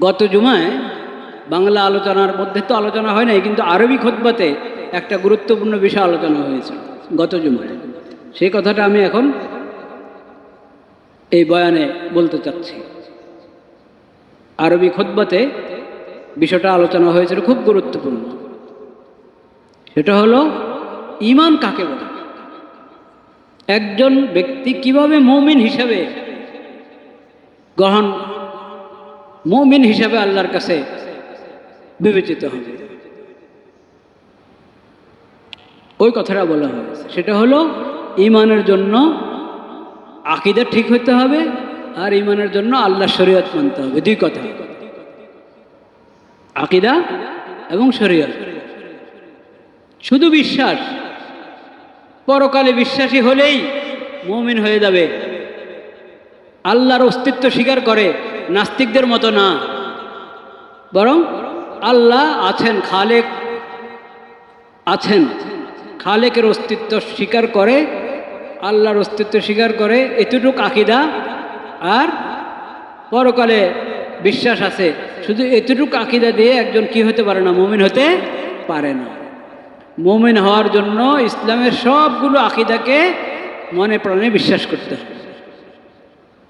গত জুমায় বাংলা আলোচনার মধ্যে তো আলোচনা হয় নাই, কিন্তু আরবি খুতবাতে একটা গুরুত্বপূর্ণ বিষয় আলোচনা হয়েছে গত জুমায়। সেই কথাটা আমি এখন এই বয়ানে বলতে চাচ্ছি। আরবি খুতবাতে বিষয়টা আলোচনা হয়েছিল, খুব গুরুত্বপূর্ণ। সেটা হলো ঈমান কাকে বলে, একজন ব্যক্তি কিভাবে মুমিন হিসাবে মুমিন হিসাবে আল্লাহর কাছে বিবেচিত হবে, ওই কথাটা বলা হয়েছে। সেটা হলো ঈমানের জন্য আকীদা ঠিক হতে হবে, আর ঈমানের জন্য আল্লাহর শরীয়ত মানতে হবে। দুই কথা, আকীদা এবং শরীয়ত। শুধু বিশ্বাস, পরকালে বিশ্বাসী হলেই মুমিন হয়ে যাবে, আল্লাহর অস্তিত্ব স্বীকার করে নাস্তিকদের মতো না, বরং আল্লাহ আছেন, খালেক আছেন, খালেকের অস্তিত্ব স্বীকার করে, আল্লাহর অস্তিত্ব স্বীকার করে, এতটুক আকীদা। আর পরকালে বিশ্বাস আছে, শুধু এতটুক আকীদা দিয়ে একজন কি হতে পারে না, মুমিন হতে পারে না। মুমিন হওয়ার জন্য ইসলামের সবগুলো আকীদাকে মনে প্রাণে বিশ্বাস করতে হবে,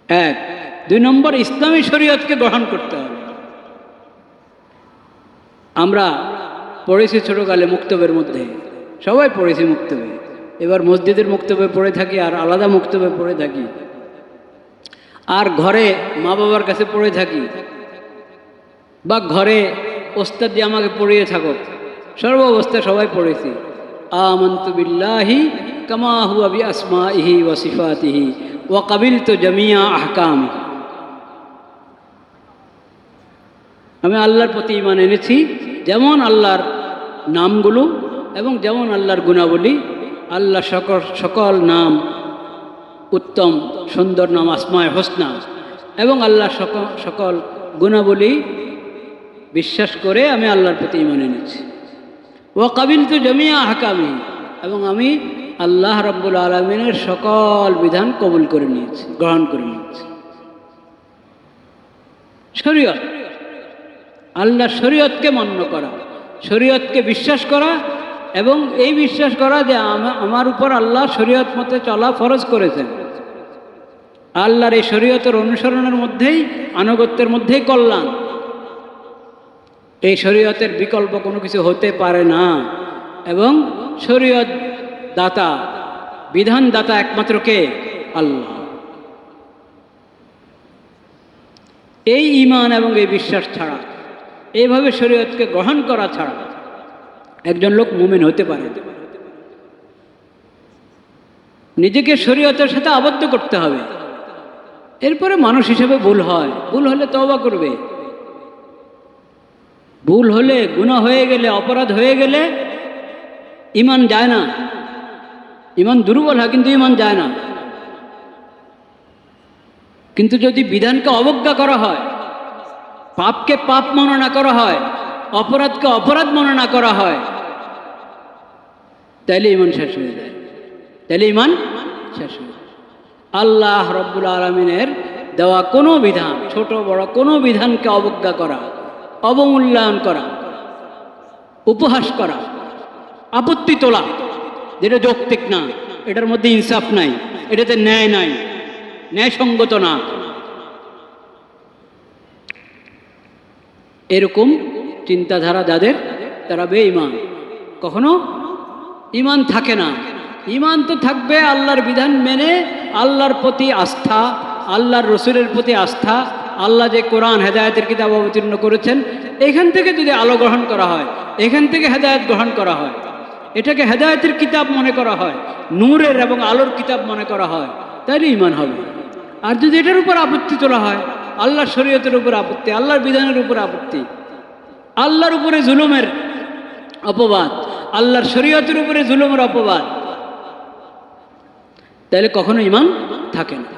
এক। দুই নম্বর, ইসলামী শরীয়তকে গ্রহণ করতে হবে। আমরা পড়েছি ছোটকালে মুক্তবের মধ্যে, সবাই পড়েছি মুক্তবে। এবার মসজিদের মুক্তবে পড়ে থাকি, আর আলাদা মুক্তবে পড়ে থাকি, আর ঘরে মা বাবার কাছে পড়ে থাকি, বা ঘরে ওস্তাদ দিয়ে আমাকে পড়িয়ে থাকো, সর্ব অবস্থায় সবাই পড়েছি আমানতু বিল্লাহি কামা হুয়া বিআসমাইহি ওয়া সিফাতিহি ওয়া কাবিলতু জামিয়া আহকামি। আমি আল্লাহর প্রতি ঈমান এনেছি, যেমন আল্লাহর নামগুলো এবং যেমন আল্লাহর গুণাবলী। আল্লাহ সকল নাম উত্তম সুন্দর নাম, আসমায়ে হোসনা, এবং আল্লাহ সকল গুণাবলী বিশ্বাস করে আমি আল্লাহর প্রতি ঈমান এনেছি। ওয়া কাবিলতু জামিয়া আহকামি, এবং আমি আল্লাহ রাব্বুল আলামিনের সকল বিধান কবুল করে নিয়েছি, গ্রহণ করে নিয়েছি। শরীয়ত, আল্লাহর শরীয়তকে মান্য করা, শরীয়তকে বিশ্বাস করা, এবং এই বিশ্বাস করা যে আমার উপর আল্লাহ শরীয়ত মতে চলা ফরজ করেছেন। আল্লাহর এই শরীয়তের অনুসরণের মধ্যেই, আনুগত্যের মধ্যেই কল্যাণ। এই শরীয়তের বিকল্প কোনো কিছু হতে পারে না, এবং শরীয়ত দাতা, বিধান দাতা একমাত্র কে? আল্লাহ। এই ঈমান এবং এই বিশ্বাস ছাড়া, এইভাবে শরীয়তকে গ্রহণ করা ছাড়া একজন লোক মুমিন হতে পারে। নিজেকে শরীয়তের সাথে আবদ্ধ করতে হবে। এরপরে মানুষ হিসেবে ভুল হয়, ভুল হলে তওবা করবে। ভুল হলে, গুনাহ হয়ে গেলে, অপরাধ হয়ে গেলে ঈমান যায় না। ঈমান দুর্বল হয়, কিন্তু ঈমান যায় না। কিন্তু যদি বিধানকে অবজ্ঞা করা হয়, পাপকে পাপ মনে না করা হয়, অপরাধকে অপরাধ মনে না করা হয়, তাইলে ঈমান শেষ হয়ে যায়, তাইলে ঈমান শেষ হয়ে যায়। আল্লাহ রাব্বুল আলামিনের দেওয়া কোনো বিধান, ছোট বড় কোনো বিধানকে অবজ্ঞা করা, অবমূল্যায়ন করা, উপহাস করা, আপত্তি তোলা, যেটা যৌক্তিক না, এটার মধ্যে ইনসাফ নাই, এটাতে ন্যায় নাই, ন্যায়সঙ্গত না, এরকম চিন্তাধারা যাদের, তারা বেঈমান। কখনো ঈমান থাকে না। ঈমান তো থাকবে আল্লাহর বিধান মেনে, আল্লাহর প্রতি আস্থা, আল্লাহর রসুলের প্রতি আস্থা। আল্লাহ যে কোরআন হেদায়েতের কিতাব অবতীর্ণ করেছেন, এখান থেকে যদি আলো গ্রহণ করা হয়, এখান থেকে হেদায়েত গ্রহণ করা হয়, এটাকে হেদায়েতের কিতাব মনে করা হয়, নূরের এবং আলোর কিতাব মনে করা হয়, তাইলে ঈমান হবে। আর যদি এটার উপর আপত্তি তোলা হয়, আল্লাহর শরীয়তের উপর আপত্তি, আল্লাহর বিধানের উপর আপত্তি, আল্লাহর উপরে জুলুমের অপবাদ, আল্লাহর শরীয়তের উপরে জুলুমের অপবাদ, তাহলে কখনো ঈমান থাকে না,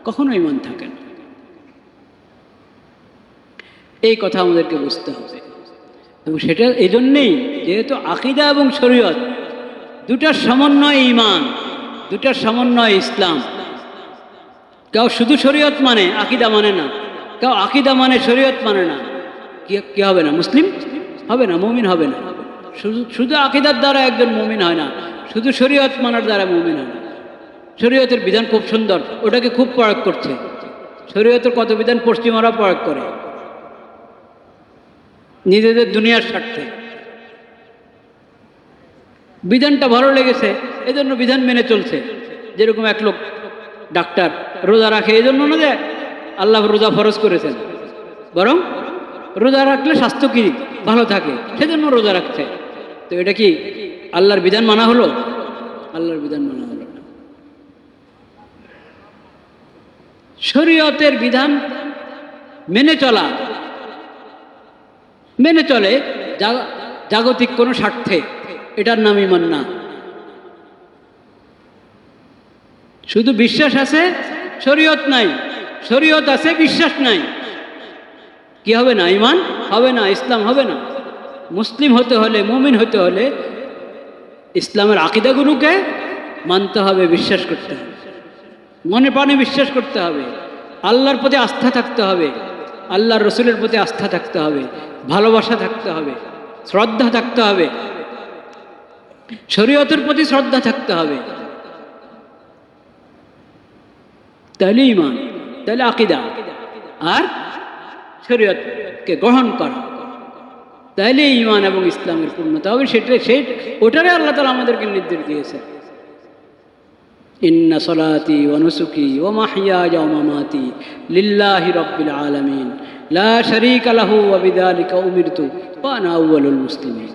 কখনো ঈমান থাকে না। এই কথা আমাদেরকে বুঝতে হবে। এবং সেটা এই জন্যেই, যেহেতু আকীদা এবং শরীয়ত দুটার সমন্বয় ঈমান, দুটার সমন্বয় ইসলাম। কেউ শুধু শরীয়ত মানে, আকীদা মানে না, কেউ আকিদা মানে শরীয়ত মানে না, কি হবে না? মুসলিম হবে না, মুমিন হবে না। শুধু আকিদার দ্বারা একজন মুমিন হয় না, শুধু শরীয়ত মানার দ্বারা মুমিন হয় না। শরীয়তের বিধান খুব সুন্দর, ওটাকে খুব প্রয়োগ করছে। শরীয়তের কত বিধান পশ্চিমারা প্রয়োগ করে নিজেদের দুনিয়ার স্বার্থে। বিধানটা ভালো লেগেছে এজন্য বিধান মেনে চলছে। যেরকম এক লোক ডাক্তার রোজা রাখে, এই জন্য না যে আল্লাহ রোজা ফরজ করেছেন, বরং রোজা রাখলে স্বাস্থ্য কি ভালো থাকে সেজন্য রোজা রাখছে। তো এটা কি আল্লাহর বিধান মানা হলো? আল্লাহর বিধান মানা হলো না। শরীয়তের বিধান মেনে চলে জাগতিক কোনো স্বার্থে, এটার নাম ঈমান না। শুধু বিশ্বাস আছে, শরীয়ত নাই, শরীয়ত আছে, বিশ্বাস নাই, কি হবে না? ঈমান হবে না, ইসলাম হবে না। মুসলিম হতে হলে, মুমিন হতে হলে ইসলামের আকীদাগুলোকে মানতে হবে, বিশ্বাস করতে হবে, মনে প্রাণে বিশ্বাস করতে হবে, আল্লাহর প্রতি আস্থা থাকতে হবে, আল্লাহর রসুলের প্রতি আস্থা থাকতে হবে, ভালোবাসা থাকতে হবে, শ্রদ্ধা থাকতে হবে, শরীয়তের প্রতি শ্রদ্ধা থাকতে হবে। তাহলে ঈমান, তাহলে আকীদা আর শরীয়তকে গ্রহণ করা, তাহলে ঈমান এবং ইসলামের পূর্ণতা হবে। ওটারে আল্লাহ তাআলা আমাদেরকে নির্দেশ দিয়েছে, ইন্না সলাতি ওয়া নুসুকি ওয়া মাহইয়ায়া ওয়া মামাতি লিল্লাহি রাব্বিল আলামিন লা শারীকা লাহু ওয়া বিযালিকা উমিরতু ওয়া আনা আউওয়ালুল মুসলিমিন।